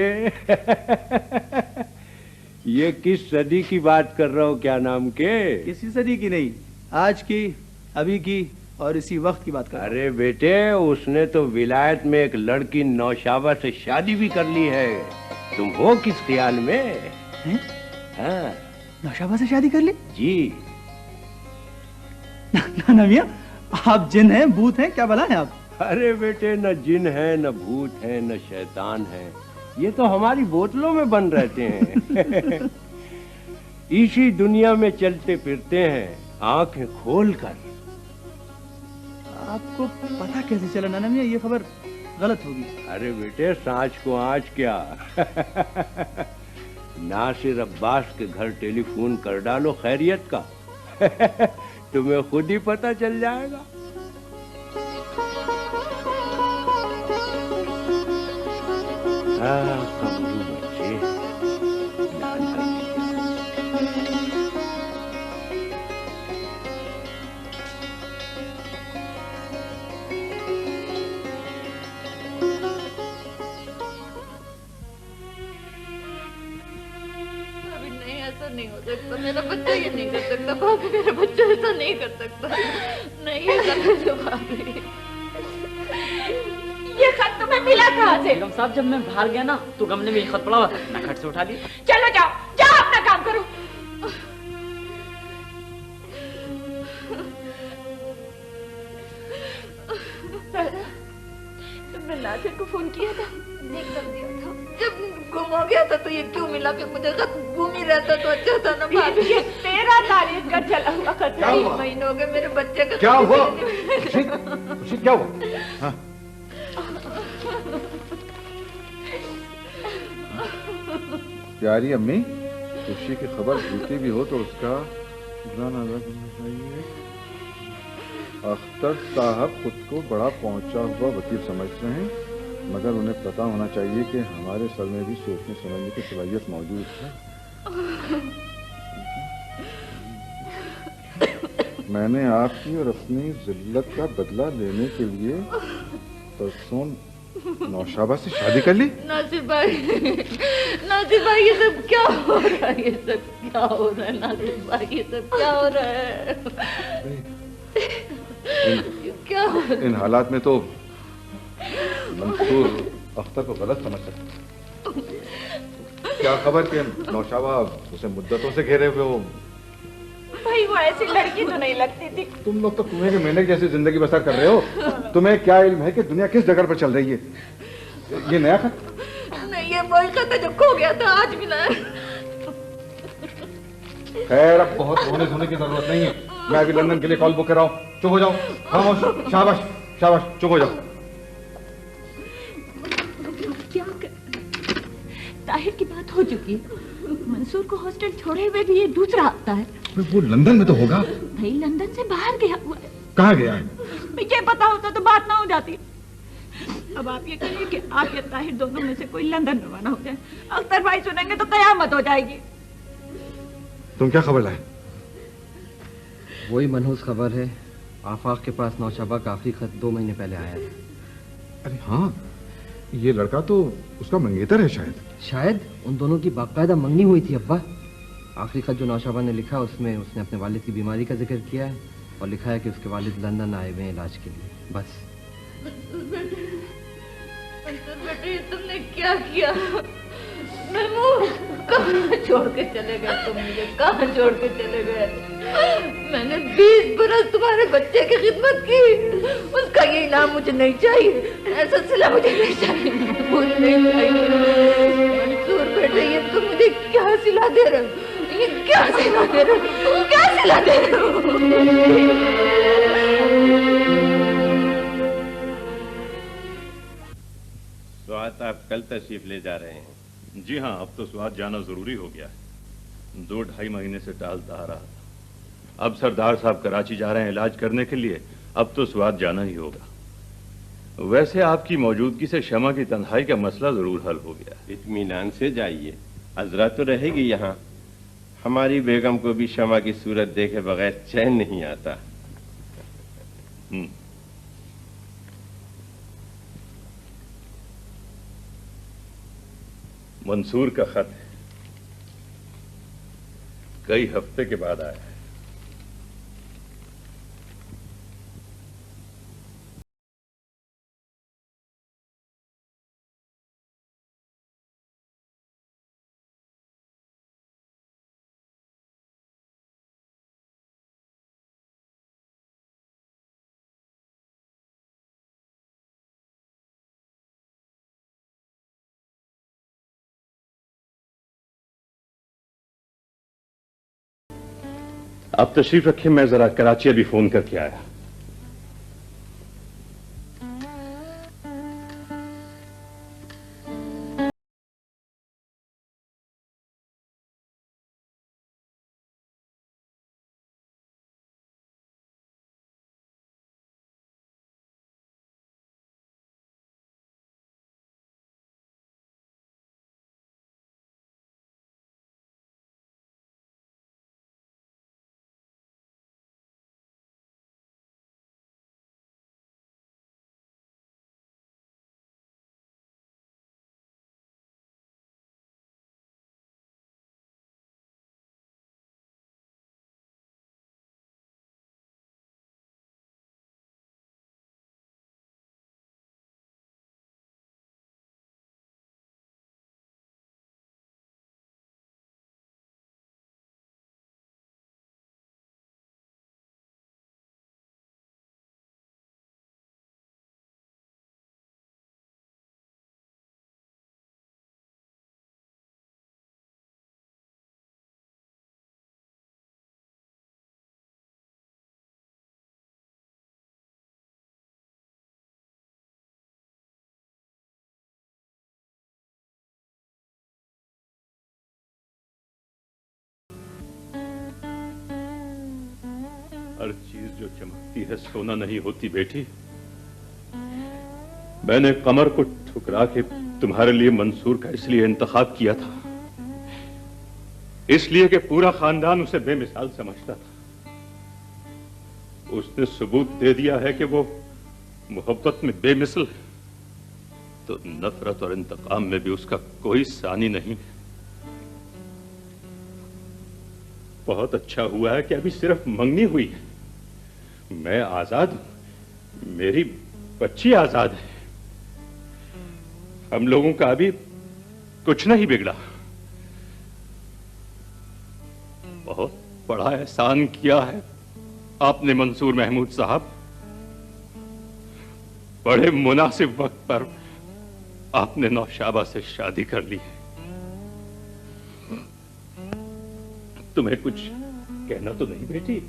ये किस सदी की बात कर रहा हो? क्या नाम के? किसी सदी की नहीं, आज की, अभी की और इसी वक्त की बात कर रहा हूं। अरे बेटे उसने तो विलायत में एक लड़की नौशाबा से शादी भी कर ली है। तुम हो किस ख्याल में? हाँ। नौशाबा से शादी कर ली? जी। नाना मियाँ आप जिन हैं, भूत हैं, क्या भला है आप? अरे बेटे न जिन है, न भूत है, न शैतान है। ये तो हमारी बोतलों में बन रहते हैं। इसी दुनिया में चलते फिरते हैं आंखें खोल कर। आपको पता कैसे चला नाना मियाँ? ये खबर गलत होगी। अरे बेटे सांच को आँच क्या। नासिर अब्बास के घर टेलीफोन कर डालो खैरियत का। तुम्हें खुद ही पता चल जाएगा। कमरू बच्चे, सकता, मेरा बच्चा ये नहीं कर सकता भाभी, मेरा बच्चा ऐसा नहीं कर सकता, नहीं ऐसा कर सकता भाभी। ये खत तुम्हें मिला कहाँ से? बेगम साहब जब मैं बाहर गया ना तो गमले में ये खत पड़ा हुआ था, मैं खट से उठा लिया। चलो जाओ जाओ अपना काम करो। तुमने नासिर को फोन किया था? नहीं कर दिया था, जब गुम हो गया था तो ये क्यों मिला, फिर मुझे खत गुम ही रहता तो अच्छा था ना भाभी। ये 13 तारीख का चला हुआ खत, 3 महीने हो गए मेरे बच्चे का। क्या हुआ खुशी, क्या हुआ? हाँ? प्यारी अम्मी, खुशी की खबर झूठी भी हो तो उसका ध्यान अदा करना चाहिए। अख्तर साहब खुद को बड़ा पहुंचा हुआ वकील समझते हैं, मगर उन्हें पता होना चाहिए कि हमारे सर में भी सोचने समझने की सलाहियत मौजूद है। मैंने आपकी और अपनी जिल्लत का बदला लेने के लिए परसों नौशाबा से शादी कर ली। नासिर भाई ये सब क्या हो रहा है, ये सब क्या हो रहा है नासिर भाई, ये सब क्या हो रहा है? क्या हो रहा है? इन हालात में तो मंसूर अख्तर को गलत समझ सकते। क्या खबर कि नौशाबा उसे मुद्दतों से घेरे हुए हो। भाई वो ऐसी लड़की तो नहीं लगती थी। तुम लोग तो कुएं के मेंढक जैसी जिंदगी बसर कर रहे हो। तुम्हें क्या इल्म है कि दुनिया किस जगह पर चल रही है? ये नया खत? नहीं, ये वही खत है जो खो गया था, आज मिला है। खैर अब बहुत रोने धोने की जरूरत नहीं है, मैं अभी लंदन के लिए कॉल बुक कर रहा हूँ। चुप हो जाओ, खामोश, शाबाश शाबाश, चुप हो जाओ। क्या कर... ताहिर की बात हो चुकी है, मंसूर को हॉस्टल छोड़े हुए भी ये दूसरा हफ्ता है। वो लंदन में तो होगा। भाई लंदन से बाहर गया हुआ है। कहाँ गया है? मुझे पता होता तो बात ना हो जाती। अब आप ये कहिए कि आप या ताहिर दोनों में से कोई लंदन रवाना हो जाए, अख्तर भाई सुनेंगे तो कयामत हो जाएगी। तुम क्या खबर लाए? वही मनहूस खबर है, आफाक के पास नौशाबा का आखिरी खत 2 महीने पहले आया था। अरे हाँ, ये लड़का तो उसका मंगेतर है शायद। शायद उन दोनों की बाकायदा मंगनी हुई थी अब्बा। आखिरी खत जो नौशाबा ने लिखा उसमें उसने अपने वालिद की बीमारी का जिक्र किया है और लिखा है कि उसके वालिद लंदन आए हुए हैं इलाज के लिए, बस। बेटे तुमने क्या किया? महमूद कहाँ छोड़ के चले गए तुम मुझे, कहाँ छोड़ के चले गए? मैंने 20 बरस तुम्हारे बच्चे की खिदमत की, उसका ये इनाम मुझे नहीं चाहिए, ऐसा सिला मुझे नहीं चाहिए, मुझे नहीं चाहिए। मंसूर बेटे ये तुम मुझे क्या सिला दे रहे हो? ये क्या सिला दे रहे हो? क्या सिला दे रहे हो? स्वात आप कल तशरीफ ले जा रहे हैं? जी हाँ, अब तो स्वात जाना जरूरी हो गया है। 2-2.5 महीने से टालता आ रहा था। अब सरदार साहब कराची जा रहे हैं इलाज करने के लिए, अब तो स्वात जाना ही होगा। वैसे आपकी मौजूदगी से शमा की तन्हाई का मसला जरूर हल हो गया। इत्मीनान से जाइए, अजरा तो रहेगी यहाँ। हमारी बेगम को भी शमा की सूरत देखे बगैर चैन नहीं आता। मंसूर का खत है, कई हफ्ते के बाद आया है। अब तशरीफ रखें, मैं जरा कराची अभी फोन करके आया। हर चीज जो चमकती है सोना नहीं होती बेटी। मैंने कमर को ठुकरा के तुम्हारे लिए मंसूर का इसलिए इंतखाब किया था, इसलिए कि पूरा खानदान उसे बेमिसाल समझता था। उसने सबूत दे दिया है कि वो मोहब्बत में बेमिसल है, तो नफरत और इंतकाम में भी उसका कोई सानी नहीं। बहुत अच्छा हुआ है कि अभी सिर्फ मंगनी हुई है। मैं आजाद हूं, मेरी बच्ची आजाद है। हम लोगों का अभी कुछ नहीं बिगड़ा। बहुत बड़ा एहसान किया है आपने मंसूर महमूद साहब। बड़े मुनासिब वक्त पर आपने नौशाबा से शादी कर ली है। तुम्हें कुछ कहना तो नहीं बेटी?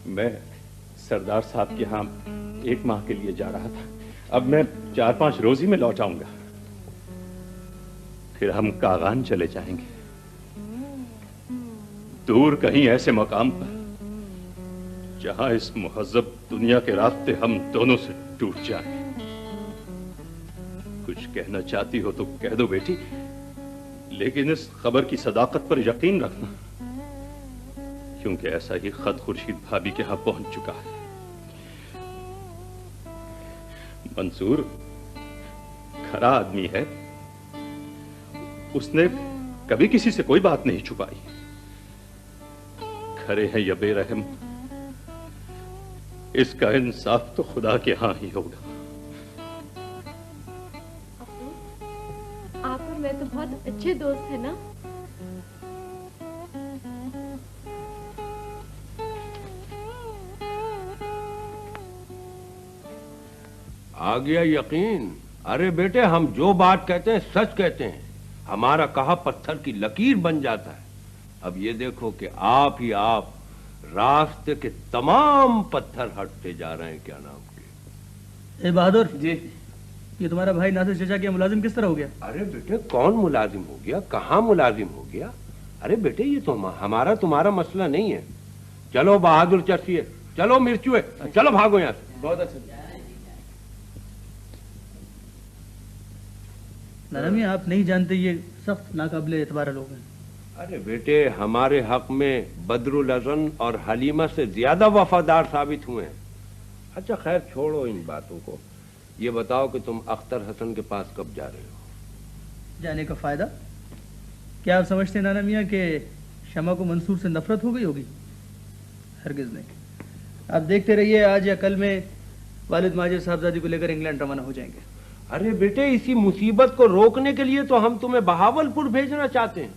मैं सरदार साहब के यहां 1 माह के लिए जा रहा था। अब मैं 4-5 रोज ही में लौट आऊंगा। फिर हम कागान चले जाएंगे, दूर कहीं ऐसे मकाम पर जहां इस मुहज्जब दुनिया के रास्ते हम दोनों से टूट जाएं। कुछ कहना चाहती हो तो कह दो बेटी, लेकिन इस खबर की सदाकत पर यकीन रखना, क्योंकि ऐसा ही खत खुर्शीद भाभी के यहां पहुंच चुका है। मंसूर खरा आदमी है, उसने कभी किसी से कोई बात नहीं छुपाई। खरे हैं या बेरहम, इसका इंसाफ तो खुदा के यहां ही होगा। आप और मैं तो बहुत अच्छे दोस्त हैं ना? आ गया यकीन। अरे बेटे, हम जो बात कहते हैं सच कहते हैं। हमारा कहा पत्थर की लकीर बन जाता है। अब ये देखो कि आप ही आप रास्ते के तमाम पत्थर हटते जा रहे हैं। क्या नाम के? ए बहादुर जी, ये तुम्हारा भाई नासिर चाचा के मुलाजिम किस तरह हो गया? अरे बेटे, कौन मुलाजिम हो गया? कहाँ मुलाजिम हो गया? अरे बेटे, ये तो हमारा तुम्हारा मसला नहीं है। चलो बहादुर चर्चिए, चलो मिर्चुए, चलो भागो यहाँ से। बहुत अच्छा। नाना मियां, आप नहीं जानते ये सख्त नाकाबिले एतबार लोग हैं। अरे बेटे, हमारे हक में बदरुल अज़न और हलीमा से ज्यादा वफादार साबित हुए हैं। अच्छा खैर, छोड़ो इन बातों को। ये बताओ कि तुम अख्तर हसन के पास कब जा रहे हो? जाने का फायदा क्या? आप समझते हैं नाना मियां कि शमा को मंसूर से नफरत हो गई होगी? हरगिज नहीं। आप देखते रहिए, आज या कल में वालिद माजिद साहबजादी को लेकर इंग्लैंड रवाना हो जाएंगे। अरे बेटे, इसी मुसीबत को रोकने के लिए तो हम तुम्हें बहावलपुर भेजना चाहते हैं।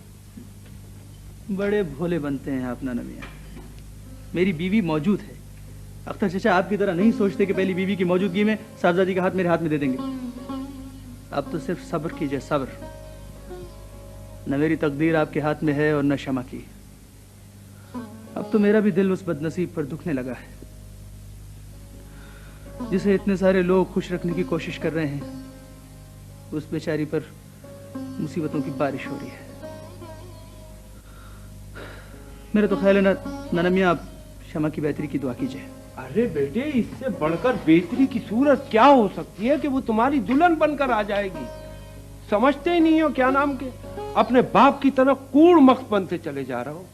बड़े भोले बनते हैं आप नाना मियां। मेरी बीवी मौजूद है। अख्तर चाचा आपकी तरह नहीं सोचते कि पहली बीवी की मौजूदगी में साहबजादी का हाथ मेरे हाथ में दे देंगे। अब तो सिर्फ सब्र कीजिए, सब्र। न मेरी तकदीर आपके हाथ में है और न शमा की। अब तो मेरा भी दिल उस बदनसीब पर दुखने लगा है जिसे इतने सारे लोग खुश रखने की कोशिश कर रहे हैं। उस बेचारी पर मुसीबतों की बारिश हो रही है। मेरा तो ख्याल है नाना मियां, आप शमा की बेहतरी की दुआ कीजिए। अरे बेटे, इससे बढ़कर बेहतरी की सूरत क्या हो सकती है कि वो तुम्हारी दुल्हन बनकर आ जाएगी। समझते ही नहीं हो क्या नाम के? अपने बाप की तरह कूड़ मख्त बनते चले जा रहे हो।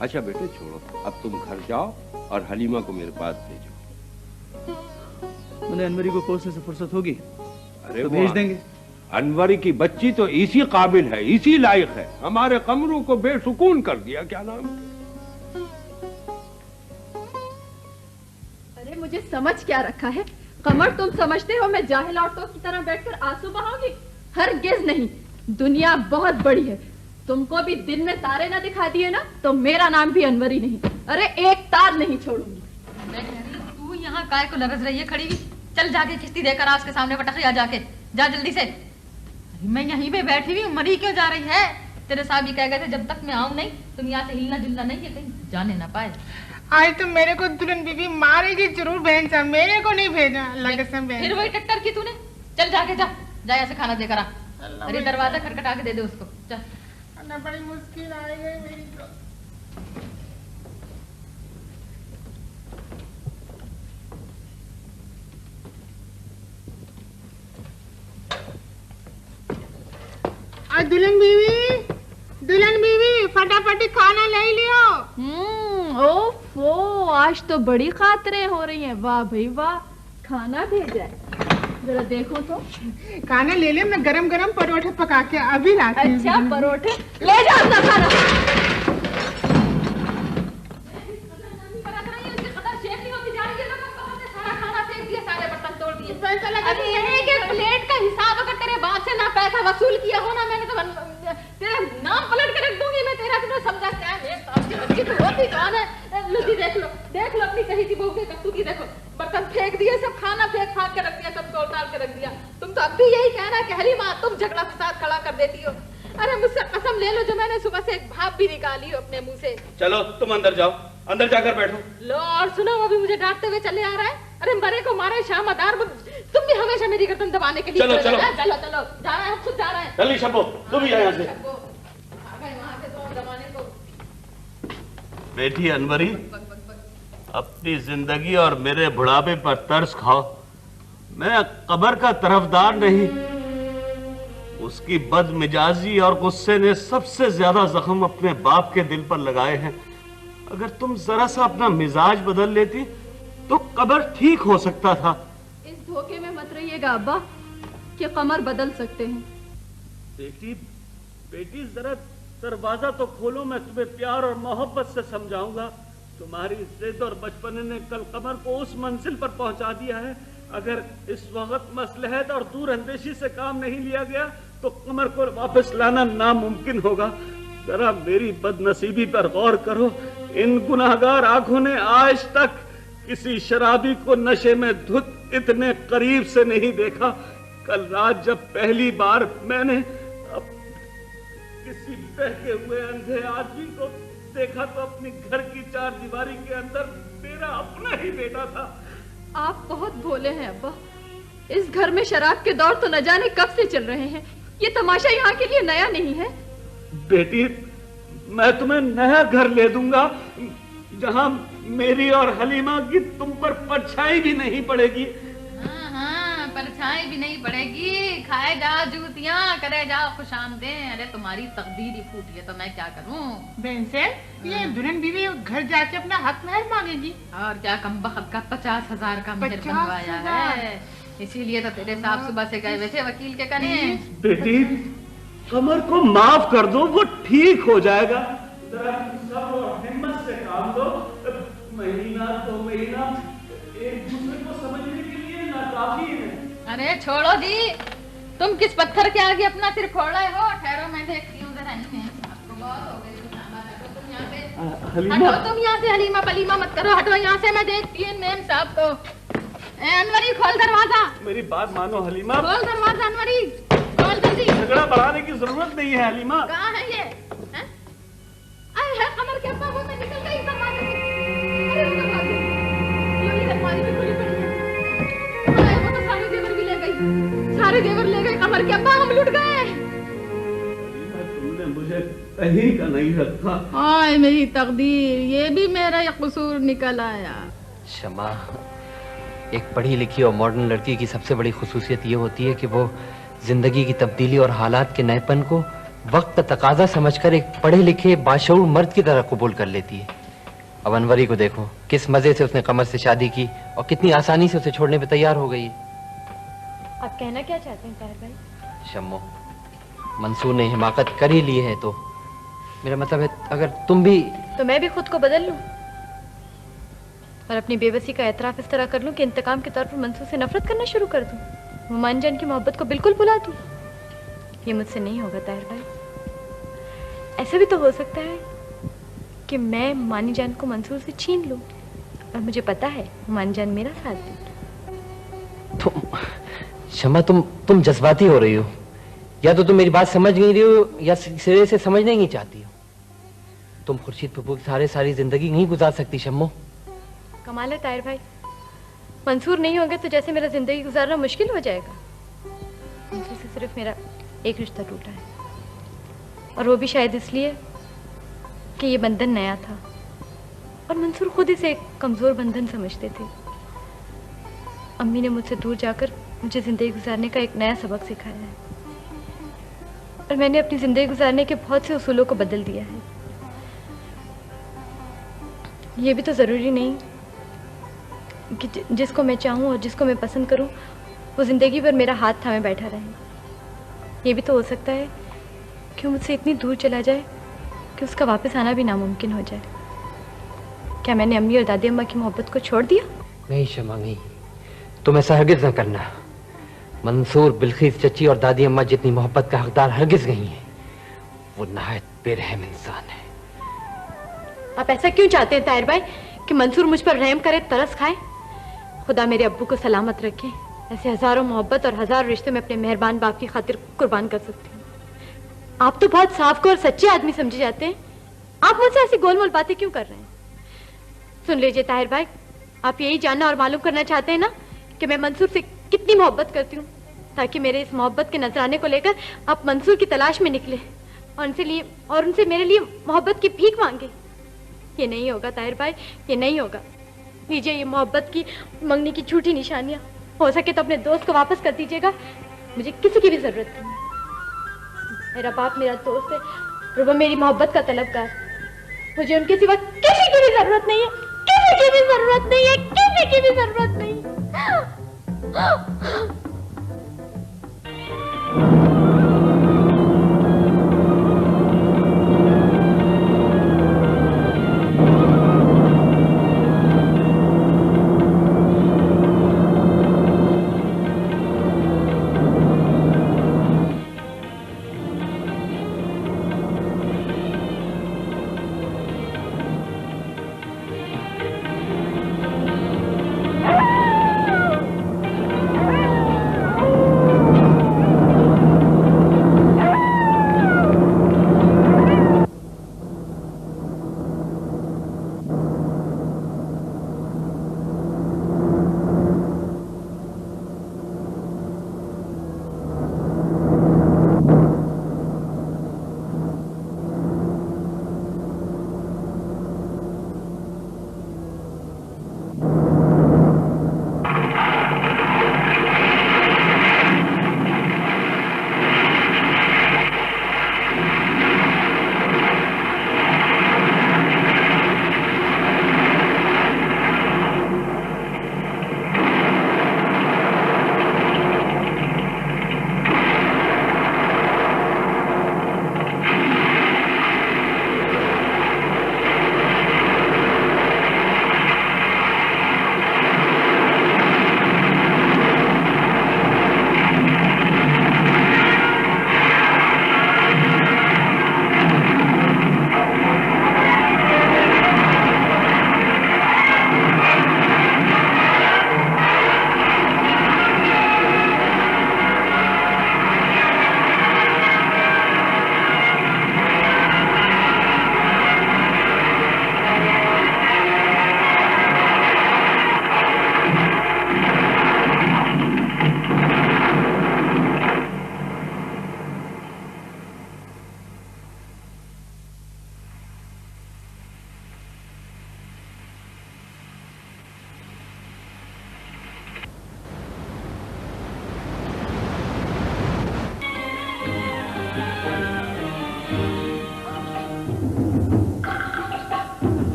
अच्छा बेटे छोड़ो, अब तुम घर जाओ और हलीमा को मेरे पास भेजो। मैंने अनवरी को कोसने से फुर्सत होगी अरे तो भेज देंगे। अनवरी की बच्ची तो इसी काबिल है, इसी लायक है। हमारे कमरों को बेसुकून कर दिया। क्या नाम? अरे मुझे समझ क्या रखा है? कमर, तुम समझते हो मैं जाहिल औरतों की तरह बैठकर आंसू बहाऊंगी? हरगिज नहीं। दुनिया बहुत बड़ी है। तुमको भी दिन में तारे ना दिखा दिए ना तो मेरा नाम भी अनवरी नहीं। अरे एक तार नहीं छोड़ूंगी। मैं कह रही हूं, तू यहाँ काय को लरज रही है खड़ी हुई? चल जाके किश्ती देकर आज के सामने पटक आ जाके जा जल्दी से। मैं यहीं पे बैठी हुई हूँ, मरी क्यों जा रही है? तेरे साहब ये कह गए थे जब तक मैं आऊं नहीं तुम यहाँ से हिलना जुलना नहीं है, कहीं जाने ना पाए। आज तो मेरे को दुल्हन बीबी मारेगी जरूर बहन साहब, मेरे को नहीं भेजा। अल्लाह कसम बहन। फिर वही टक्कर की तूने। चल जाके जा यहाँ से खाना देकर आ। अरे दरवाजा खटखटा के दे दे उसको। चल। बड़ी मुश्किल आ गई मेरी तो। दुल्हन बीवी फटाफट खाना ले लियो। ओफो, आज तो बड़ी खातरें हो रही हैं। वाह भाई वाह, खाना भेजा है, जरा देखो तो। खाना ले ले, मैं गरम गरम परोठे पका के अभी लाती हूँ। अच्छा परोठे ले जाओ अपना खाना। अरे एक प्लेट का हिसाब अगर तेरे बाप से ना पैसा वसूल किया हो ना, मैंने तो तेरा नाम पलट के रख दूंगी मैं तेरा। तुमने समझा क्या है? आपकी बच्ची तो होती कौन है? लुदी देख लो अपनी कही थी बहू के कत्तू की। देखो बर्तन फेंक दिए, सब खाना फेंक फाक के रख दिया, सब तोड़ ताड़ के रख दिया। तुम तो अब भी यही कहना कि हलीमा तुम झगड़ा फसाद खड़ा कर देती हो। अरे मुझसे कसम ले लो, जो मैंने सुबह से एक भाप भी निकाली हो अपने मुंह से। चलो तुम अंदर जाओ, अंदर जाकर बैठो। लो और सुनो, वो भी मुझे डांटते हुए चले आ रहा है। अरे मरे को मारे शामदार, तुम भी हमेशा मेरी गर्दन दबाने के लिए चलो चलो चलो चलो जा रहे हैं, हम खुद जा रहे हैं। जल्दी शब्बो, तुम ही यहाँ से। बेटी अनवरी, अपनी जिंदगी और मेरे बुढ़ापे पर तरस खाओ। मैं कब्र का तरफदार नहीं, उसकी बदमिजाजी और गुस्से ने सबसे ज्यादा जख्म अपने बाप के दिल पर लगाए हैं। अगर तुम जरा सा अपना मिजाज बदल लेती तो कब्र ठीक हो सकता था। इस धोखे में मत रहिएगा अब्बा कि कमर बदल सकते हैं। बेटी जरा दरवाजा तो खोलो, मैं तुम्हें प्यार और मोहब्बत से समझाऊंगा। तुम्हारी जिद और बचपने ने कल कमर को उस मंजिल पर पहुंचा दिया है। अगर इस वक्त मसलहत और दूर अंदेशी से काम नहीं लिया गया तो कमर को वापस लाना नामुमकिन होगा। जरा मेरी बदनसीबी पर गौर करो। इन गुनाहगार आंखों ने आज तक किसी शराबी को नशे में धुत इतने करीब से नहीं देखा। कल रात जब पहली बार मैंने किसी बहके हुए अंधे आदमी को देखा तो अपनी घर की चार दीवारी के अंदर मेरा अपना ही बेटा था। आप बहुत भोले हैं अब्बा। इस घर में शराब के दौर तो न जाने कब से चल रहे हैं। ये तमाशा यहाँ के लिए नया नहीं है। बेटी, मैं तुम्हें नया घर ले दूंगा जहाँ मेरी और हलीमा की तुम पर परछाई भी नहीं पड़ेगी। हाँ, परछाई भी नहीं पड़ेगी। खाए जाओ जूतियाँ, करे जाओ खुशामदें। अरे तुम्हारी तकदीर ही फूटी है तो मैं क्या करूँ। बहन से ये दुल्हन बीवी घर जाके अपना हक महर मांगेगी। और क्या कमबख्त का 50,000 का मेहर बनवाया है, इसीलिए तो तेरे साहब सुबह से गए हुए थे वकील के कने। बेटी, कमर को माफ कर दो, वो ठीक हो जाएगा। जरा सब और हिम्मत से काम दो। महीना 2 महीना एक दूसरे को समझने के लिए नाकाफी है। अरे छोड़ो जी, तुम किस पत्थर के आगे अपना सिर फोड़ रहे हो। ठहरो, मैं देखती हूँ जरा। आपको बहुत हो गई। तुम यहाँ से हटो, तुम यहाँ से हलीमा पलीमा मत करो। हटो यहाँ से, मैं देखती हूँ मेम साहब को। अनवरी खोल दरवाजा। मेरी बात मानो हलीमा। खोल दरवाजा अनवरी, खोल जल्दी। झगड़ा बढ़ाने की जरूरत नहीं है हलीमा। कहाँ है ये? आए है कमर के अब्बा, वो मैं निकल गई दरवाजे से। अरे वो भाग गई। लो ये दरवाजे पे खुली पड़ी है। आए वो तो सारे जेवर भी ले गई। सारे जेवर ले गए कमर के अब्बा, हम लुट गए। तुमने मुझे कहीं का नहीं रखा। आए मेरी तकदीर, ये भी मेरा कसूर निकल आया। शमा, एक पढ़ी लिखी और मॉडर्न लड़की की सबसे बड़ी खुसूसियत ये होती है कि वो जिंदगी की तब्दीली और हालात के नएपन को वक्त का तकाजा समझकर एक पढ़े लिखे बाशऊर मर्द की तरह कबूल कर लेती है। अब अनवरी को देखो, किस मजे से उसने कमर से शादी की और कितनी आसानी से उसे छोड़ने पे तैयार हो गई है। आप कहना क्या चाहते हैं ताहिर भाई? शम्मो, मंसूर ने हिमाकत कर ही ली है तो मेरा मतलब है अगर तुम भी, तो मैं भी खुद को बदल लूं और अपनी बेबसी का एतराफ इस तरह कर लूं कि इंतकाम के तौर पर मंसूर से नफरत करना शुरू कर दूं, हुमायूं जान की मोहब्बत को बिल्कुल भुला दूं। ये मुझसे नहीं होगा ताहिर भाई। ऐसा भी तो हो सकता है कि मैं मानी जान को मंसूर से छीन लूं और मुझे पता है हुमायूं जान मेरा साथ देगी। शमा, तुम जज्बाती हो रही हो, या तो तुम मेरी बात समझ नहीं रही हो या सिरे से समझना ही नहीं चाहती हो। तुम खुर्शीद पप्पू की सारी जिंदगी नहीं गुजार सकती शम्मो। कमाल है ताहिर भाई, मंसूर नहीं होंगे तो जैसे मेरा जिंदगी गुजारना मुश्किल हो जाएगा। मंसूर से सिर्फ मेरा एक रिश्ता टूटा है और वो भी शायद इसलिए कि ये बंधन नया था और मंसूर खुद इसे एक कमजोर बंधन समझते थे। अम्मी ने मुझसे दूर जाकर मुझे जिंदगी गुजारने का एक नया सबक सिखाया है। और मैंने अपनी जिंदगी गुजारने के बहुत से उसूलों को बदल दिया है। ये भी तो ज़रूरी नहीं कि जिसको मैं चाहूँ और जिसको मैं पसंद करूँ वो ज़िंदगी भर मेरा हाथ थामे बैठा रहे। ये भी तो हो सकता है कि वो मुझसे इतनी दूर चला जाए कि उसका वापस आना भी नामुमकिन हो जाए। क्या मैंने अम्मी और दादी अम्मा की मोहब्बत को छोड़ दिया? नहीं शमा, नहीं, तुम ऐसा हरगिज न करना। मंसूर बिल्किस चची और दादी अम्मा जितनी मोहब्बत का हकदार हरगिज नहीं है। वो नहायत बेरहम इंसान है। आप ऐसा क्यों चाहते हैं ताहिर भाई कि मंसूर मुझ पर रहम करे, तरस खाए? खुदा मेरे अब्बू को सलामत रखे। ऐसे हजारों मोहब्बत और हजारों रिश्ते में अपने मेहरबान बाप की खातिर कुर्बान कर सकती हूँ। आप तो बहुत साफ को और सच्चे आदमी समझे जाते हैं। आप मुझसे ऐसी गोलमोल बातें क्यों कर रहे हैं? सुन लीजिए ताहिर भाई, आप यही जानना और मालूम करना चाहते हैं ना कि मैं मंसूर से कितनी मोहब्बत करती हूँ, ताकि मेरे इस मोहब्बत के नजराने को लेकर आप मंसूर की तलाश में निकले और उनसे मेरे लिए मोहब्बत की भीख मांगे। ये नहीं होगा ताहिर भाई, ये नहीं होगा। लीजिए ये मोहब्बत की मंगनी की झूठी निशानियां। हो सके तो अपने दोस्त को वापस कर दीजिएगा। मुझे किसी की भी जरूरत नहीं। मेरा बाप मेरा दोस्त है और वो मेरी मोहब्बत का तलबगार। मुझे उनके सिवा किसी की भी जरूरत नहीं है, किसी की भी जरूरत नहीं है, किसी की भी जरूरत नहीं।